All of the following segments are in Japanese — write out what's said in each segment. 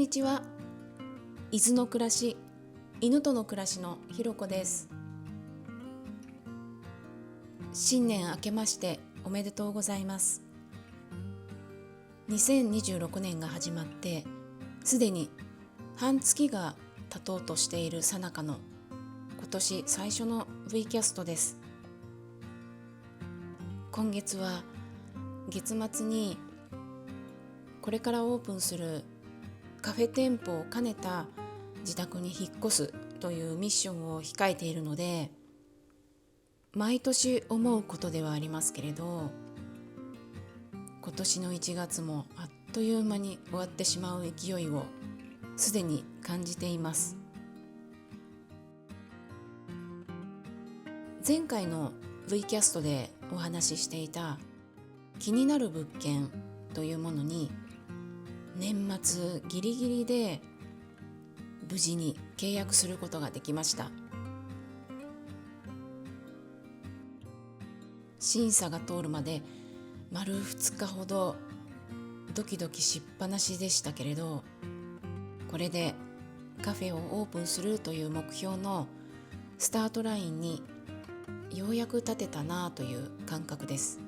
にちは。伊豆の暮らし、犬との暮らしのひろこです。新年明けましておめでとうございます。2026年が始まってすでに半月が経とうとしている最中の今年最初の V キャストです。今月は月末にこれからオープンするカフェ店舗を兼ねた自宅に引っ越すというミッションを控えているので、毎年思うことではありますけれど、今年の1月もあっという間に終わってしまう勢いをすでに感じています。前回の V キャストでお話ししていた気になる物件というものに年末ギリギリで無事に契約することができました。審査が通るまで丸2日ほどドキドキしっぱなしでしたけれど、これでカフェをオープンするという目標のスタートラインにようやく立てたなという感覚です。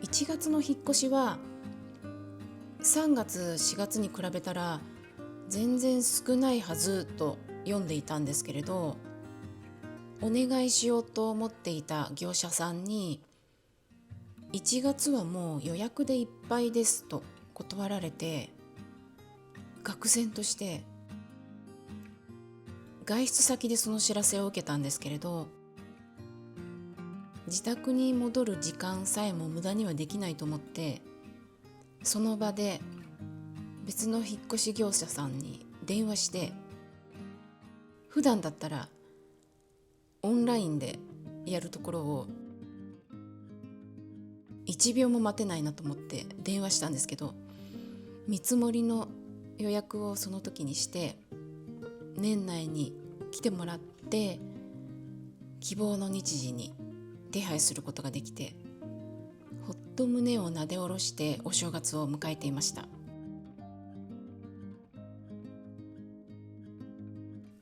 1月の引っ越しは3月4月に比べたら全然少ないはずと読んでいたんですけれど、お願いしようと思っていた業者さんに1月はもう予約でいっぱいですと断られて、愕然として外出先でその知らせを受けたんですけれど、自宅に戻る時間さえも無駄にはできないと思って、その場で別の引っ越し業者さんに電話して、普段だったらオンラインでやるところを1秒も待てないなと思って電話したんですけど、見積もりの予約をその時にして年内に来てもらって希望の日時に手配することができて、ほっと胸をなで下ろしてお正月を迎えていました。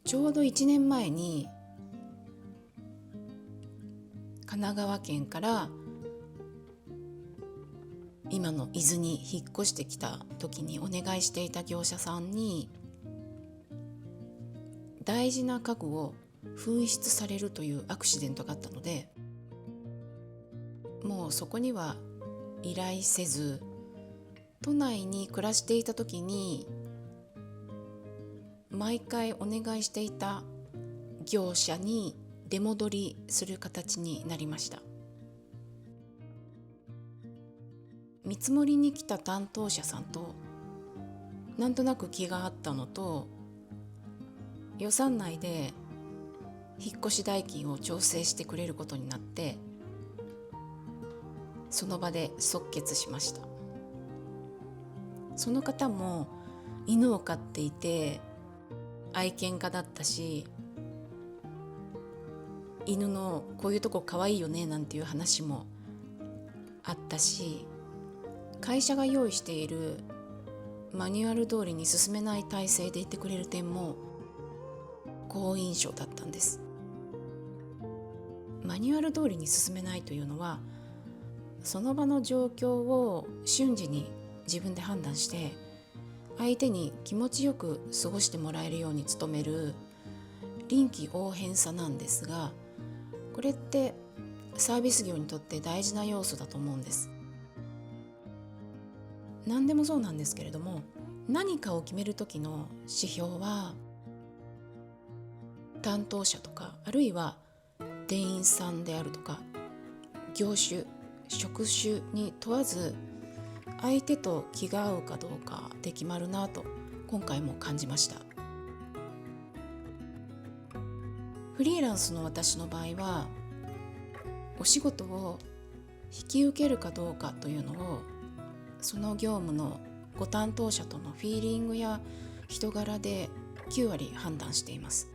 ちょうど1年前に神奈川県から今の伊豆に引っ越してきた時にお願いしていた業者さんに大事な家具を紛失されるというアクシデントがあったので、もうそこには依頼せず、都内に暮らしていた時に毎回お願いしていた業者に出戻りする形になりました。見積もりに来た担当者さんとなんとなく気があったのと、予算内で引っ越し代金を調整してくれることになって、その場で即決しました。その方も犬を飼っていて愛犬家だったし、犬のこういうとこ可愛いよねなんていう話もあったし、会社が用意しているマニュアル通りに進めない体制でいてくれる点も好印象だったんです。マニュアル通りに進めないというのは、その場の状況を瞬時に自分で判断して相手に気持ちよく過ごしてもらえるように努める臨機応変さなんですが、これってサービス業にとって大事な要素だと思うんです。何でもそうなんですけれども、何かを決める時の指標は担当者とか、あるいは店員さんであるとか業種職種に問わず、相手と気が合うかどうかで決まるなと今回も感じました。フリーランスの私の場合は、お仕事を引き受けるかどうかというのをその業務のご担当者とのフィーリングや人柄で9割判断しています。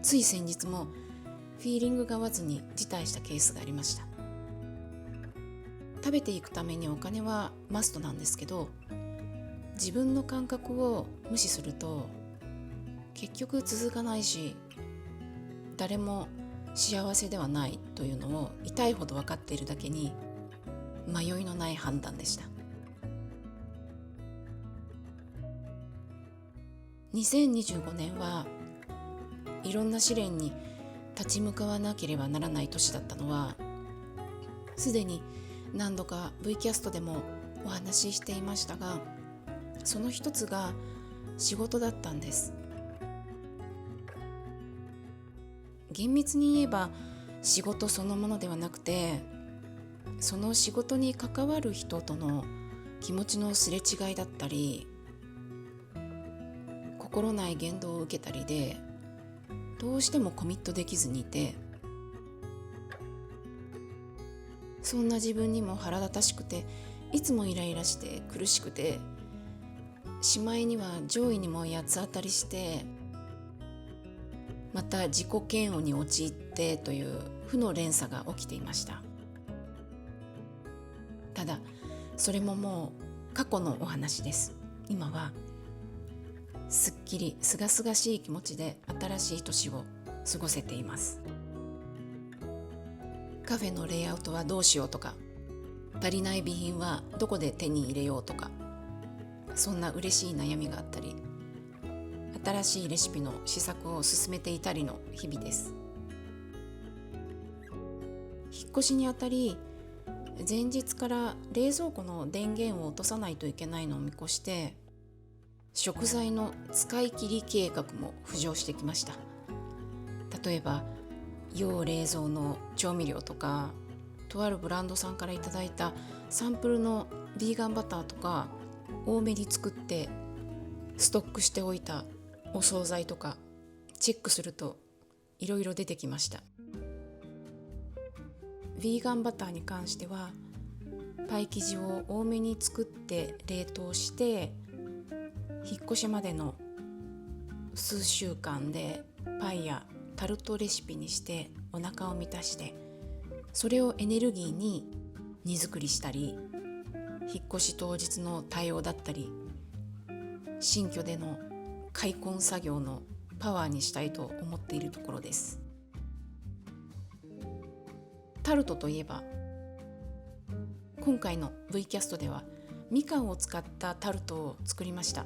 つい先日もフィーリングが合わずに辞退したケースがありました。食べていくためにお金はマストなんですけど、自分の感覚を無視すると結局続かないし、誰も幸せではないというのを痛いほど分かっているだけに迷いのない判断でした。2025年はいろんな試練に立ち向かわなければならない年だったのは、すでに何度か V キャストでもお話ししていましたが、その一つが仕事だったんです。厳密に言えば仕事そのものではなくて、その仕事に関わる人との気持ちのすれ違いだったり、心ない言動を受けたりでどうしてもコミットできずにいて、そんな自分にも腹立たしくて、いつもイライラして苦しくて、しまいには上位にも八つ当たりして、また自己嫌悪に陥ってという負の連鎖が起きていました。ただそれももう過去のお話です。今はすっきりすがすがしい気持ちで新しい年を過ごせています。カフェのレイアウトはどうしようとか、足りない備品はどこで手に入れようとか、そんな嬉しい悩みがあったり、新しいレシピの試作を進めていたりの日々です。引っ越しにあたり、前日から冷蔵庫の電源を落とさないといけないのを見越して、食材の使い切り計画も浮上してきました。例えば要冷蔵の調味料とか、とあるブランドさんからいただいたサンプルのビーガンバターとか、多めに作ってストックしておいたお惣菜とかチェックするといろいろ出てきました。ビーガンバターに関してはパイ生地を多めに作って冷凍して、引っ越しまでの数週間でパイやタルトレシピにしてお腹を満たして、それをエネルギーに荷造りしたり、引っ越し当日の対応だったり、新居での開墾作業のパワーにしたいと思っているところです。タルトといえば、今回の V キャストではみかんを使ったタルトを作りました。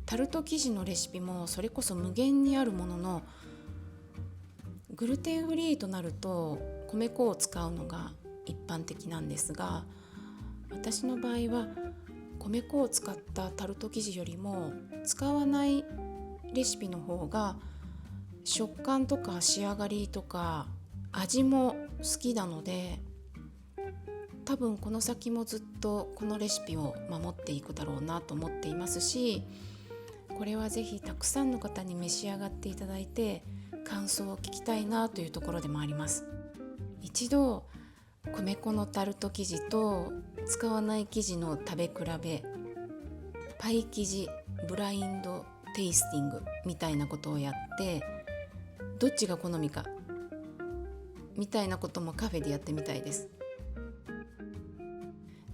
タルト生地のレシピもそれこそ無限にあるものの、グルテンフリーとなると米粉を使うのが一般的なんですが、私の場合は米粉を使ったタルト生地よりも使わないレシピの方が食感とか仕上がりとか味も好きなので、多分この先もずっとこのレシピを守っていくだろうなと思っていますし、これはぜひたくさんの方に召し上がっていただいて感想を聞きたいなというところでもあります。一度米粉のタルト生地と使わない生地の食べ比べ、パイ生地ブラインドテイスティングみたいなことをやって、どっちが好みかみたいなこともカフェでやってみたいです。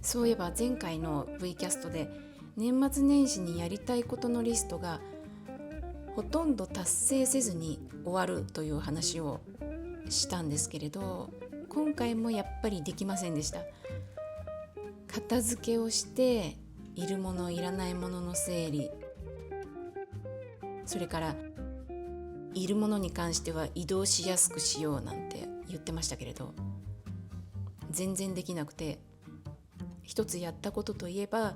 そういえば前回の V キャストで年末年始にやりたいことのリストがほとんど達成せずに終わるという話をしたんですけれど、今回もやっぱりできませんでした。片付けをして、いるものいらないものの整理、それからいるものに関しては移動しやすくしようなんて言ってましたけれど、全然できなくて、一つやったことといえば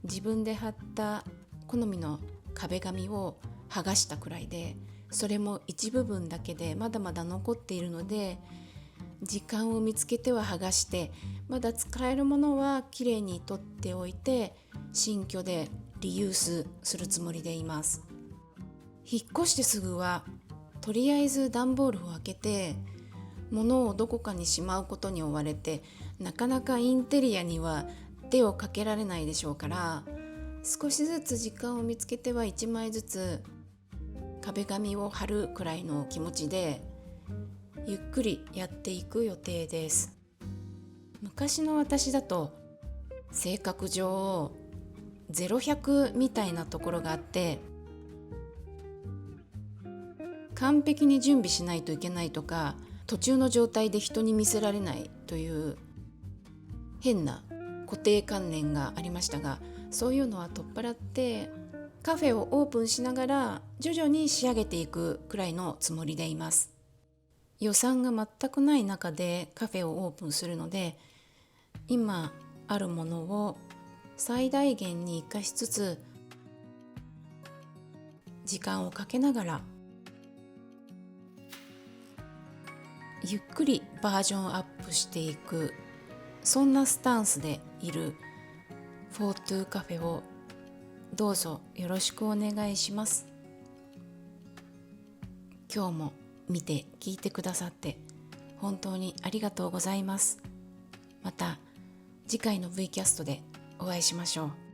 自分で貼った好みの壁紙を剥がしたくらいで、それも一部分だけでまだまだ残っているので、時間を見つけては剥がして、まだ使えるものはきれいに取っておいて、新居でリユースするつもりでいます。引っ越してすぐはとりあえず段ボールを開けて物をどこかにしまうことに追われて、なかなかインテリアには手をかけられないでしょうから、少しずつ時間を見つけては1枚ずつ壁紙を貼るくらいの気持ちでゆっくりやっていく予定です。昔の私だと性格上0-100みたいなところがあって、完璧に準備しないといけないとか、途中の状態で人に見せられないという変な固定観念がありましたが、そういうのは取っ払ってカフェをオープンしながら徐々に仕上げていくくらいのつもりでいます。予算が全くない中でカフェをオープンするので、今あるものを最大限に生かしつつ、時間をかけながらゆっくりバージョンアップしていく、そんなスタンスでいるフォートゥーカフェをどうぞよろしくお願いします。今日も見て聞いてくださって本当にありがとうございます。また次回の V キャストでお会いしましょう。